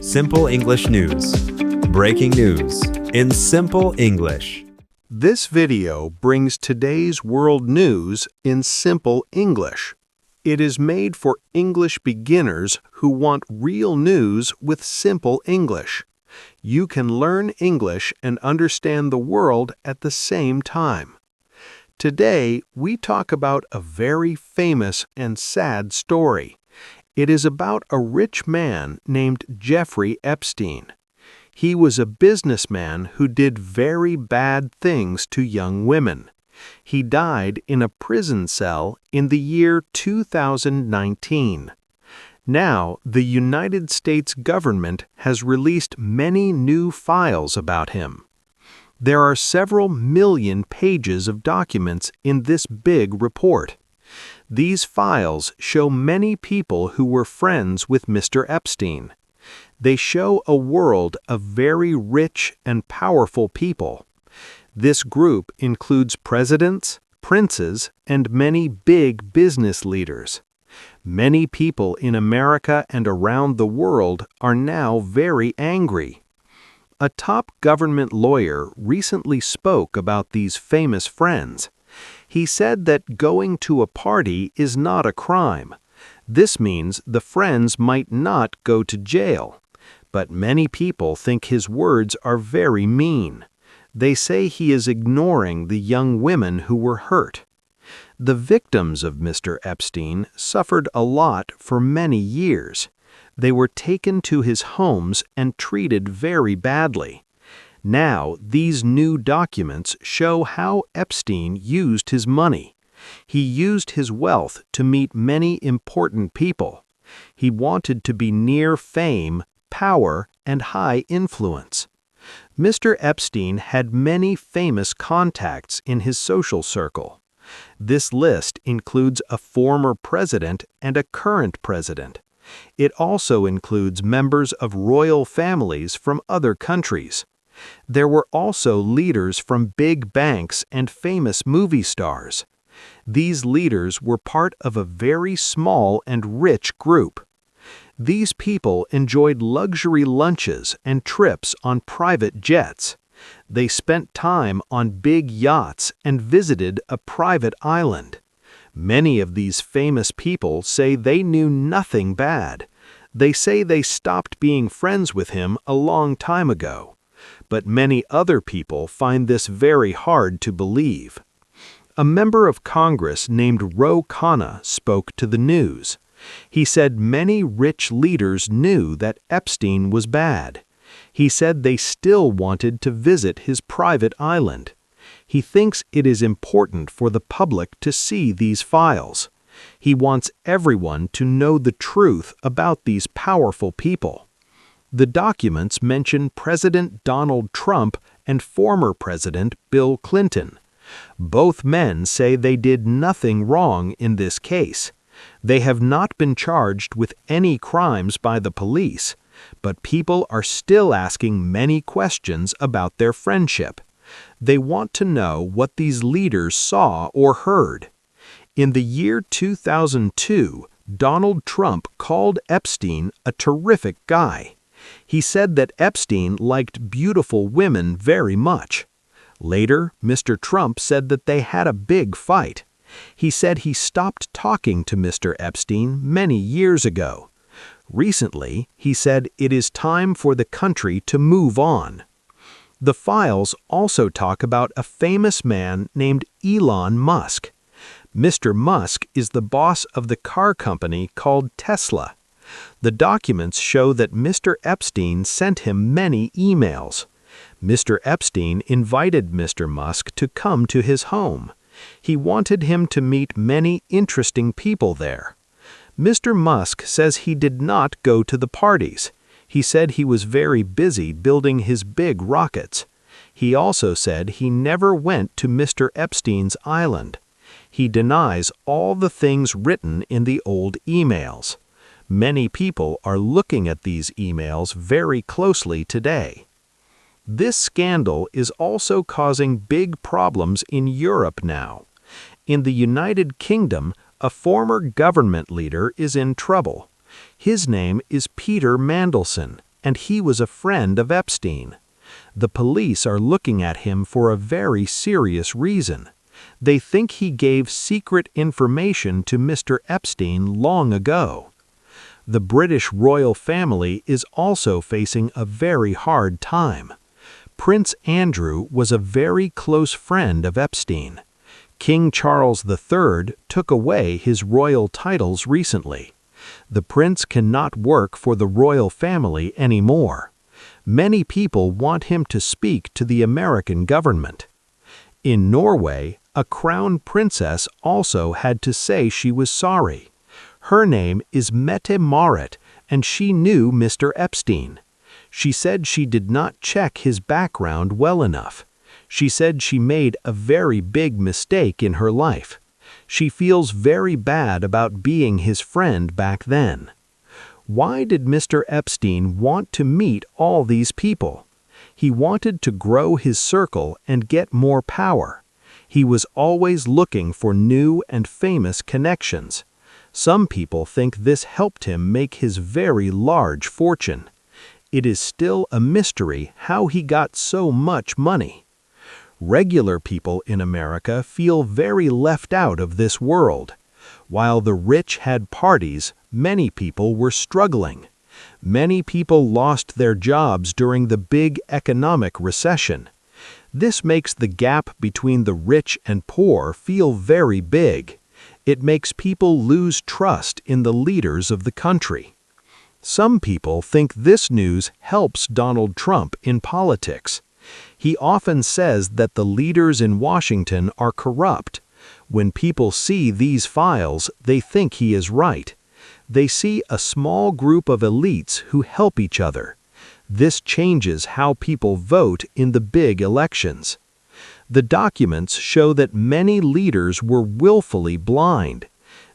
Simple English News. Breaking news in simple English. This video brings today's world news in simple English. It is made for English beginners who want real news with simple English. You can learn English and understand the world at the same time. Today, we talk about a very famous and sad story. It is about a rich man named Jeffrey Epstein. He was a businessman who did very bad things to young women. He died in a prison cell in the year 2019. Now, the United States government has released many new files about him. There are several million pages of documents in this big report. These files show many people who were friends with Mr. Epstein. They show a world of very rich and powerful people. This group includes presidents, princes, and many big business leaders. Many people in America and around the world are now very angry. A top government lawyer recently spoke about these famous friends. He said that going to a party is not a crime. This means the friends might not go to jail. But many people think his words are very mean. They say he is ignoring the young women who were hurt. The victims of Mr. Epstein suffered a lot for many years. They were taken to his homes and treated very badly. Now, these new documents show how Epstein used his money. He used his wealth to meet many important people. He wanted to be near fame, power, and high influence. Mr. Epstein had many famous contacts in his social circle. This list includes a former president and a current president. It also includes members of royal families from other countries. There were also leaders from big banks and famous movie stars. These leaders were part of a very small and rich group. These people enjoyed luxury lunches and trips on private jets. They spent time on big yachts and visited a private island. Many of these famous people say they knew nothing bad. They say they stopped being friends with him a long time ago. But many other people find this very hard to believe. A member of Congress named Ro Khanna spoke to the news. He said many rich leaders knew that Epstein was bad. He said they still wanted to visit his private island. He thinks it is important for the public to see these files. He wants everyone to know the truth about these powerful people. The documents mention President Donald Trump and former President Bill Clinton. Both men say they did nothing wrong in this case. They have not been charged with any crimes by the police, but people are still asking many questions about their friendship. They want to know what these leaders saw or heard. In the year 2002, Donald Trump called Epstein a terrific guy. He said that Epstein liked beautiful women very much. Later, Mr. Trump said that they had a big fight. He said he stopped talking to Mr. Epstein many years ago. Recently, he said it is time for the country to move on. The files also talk about a famous man named Elon Musk. Mr. Musk is the boss of the car company called Tesla. The documents show that Mr. Epstein sent him many emails. Mr. Epstein invited Mr. Musk to come to his home. He wanted him to meet many interesting people there. Mr. Musk says he did not go to the parties. He said he was very busy building his big rockets. He also said he never went to Mr. Epstein's island. He denies all the things written in the old emails. Many people are looking at these emails very closely today. This scandal is also causing big problems in Europe now. In the United Kingdom, a former government leader is in trouble. His name is Peter Mandelson, and he was a friend of Epstein. The police are looking at him for a very serious reason. They think he gave secret information to Mr. Epstein long ago. The British royal family is also facing a very hard time. Prince Andrew was a very close friend of Epstein. King Charles III took away his royal titles recently. The prince cannot work for the royal family anymore. Many people want him to speak to the American government. In Norway, a crown princess also had to say she was sorry. Her name is Mette-Marit, and she knew Mr. Epstein. She said she did not check his background well enough. She said she made a very big mistake in her life. She feels very bad about being his friend back then. Why did Mr. Epstein want to meet all these people? He wanted to grow his circle and get more power. He was always looking for new and famous connections. Some people think this helped him make his very large fortune. It is still a mystery how he got so much money. Regular people in America feel very left out of this world. While the rich had parties, many people were struggling. Many people lost their jobs during the big economic recession. This makes the gap between the rich and poor feel very big. It makes people lose trust in the leaders of the country. Some people think this news helps Donald Trump in politics. He often says that the leaders in Washington are corrupt. When people see these files, they think he is right. They see a small group of elites who help each other. This changes how people vote in the big elections. The documents show that many leaders were willfully blind.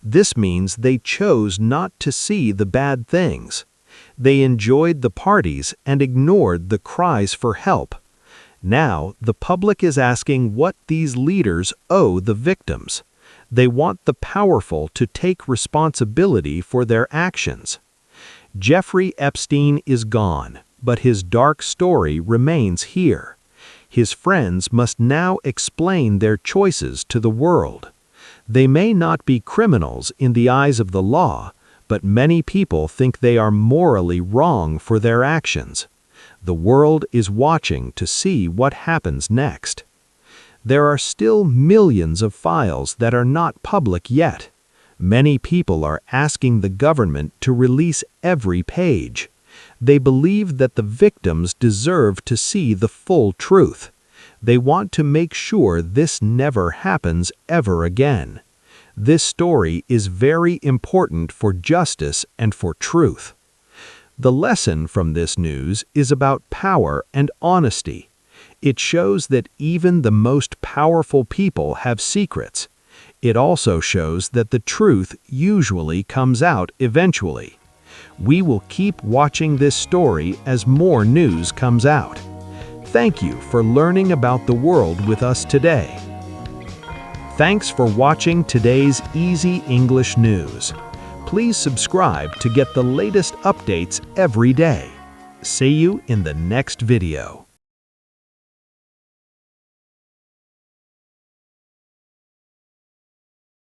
This means they chose not to see the bad things. They enjoyed the parties and ignored the cries for help. Now, the public is asking what these leaders owe the victims. They want the powerful to take responsibility for their actions. Jeffrey Epstein is gone, but his dark story remains here. His friends must now explain their choices to the world. They may not be criminals in the eyes of the law, but many people think they are morally wrong for their actions. The world is watching to see what happens next. There are still millions of files that are not public yet. Many people are asking the government to release every page. They believe that the victims deserve to see the full truth. They want to make sure this never happens ever again. This story is very important for justice and for truth. The lesson from this news is about power and honesty. It shows that even the most powerful people have secrets. It also shows that the truth usually comes out eventually. We will keep watching this story as more news comes out. Thank you for learning about the world with us today. Thanks for watching today's Easy English News. Please subscribe to get the latest updates every day. See you in the next video.